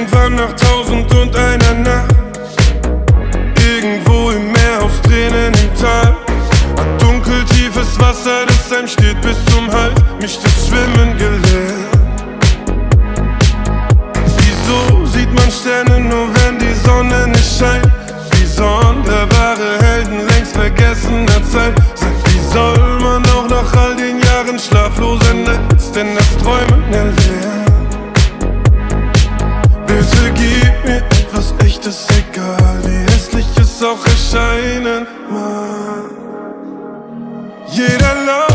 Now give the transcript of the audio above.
Irgendwann nach 1001 Nacht, irgendwo im Meer aus Tränen im Tal, dunkeltiefes Wasser, das einem steht bis zum Hals, mich das Schwimmen gelehrt. Wieso sieht man Sterne nur, wenn die Sonne nicht scheint? Wie sonderbare Helden längst vergessener Zeit. Wie soll man auch nach all den Jahren schlaflosen Nächten denn das Träumen erlernen? Bitte gib mir etwas Echtes, egal wie hässlich es auch erscheinen mag. Jeder Lauf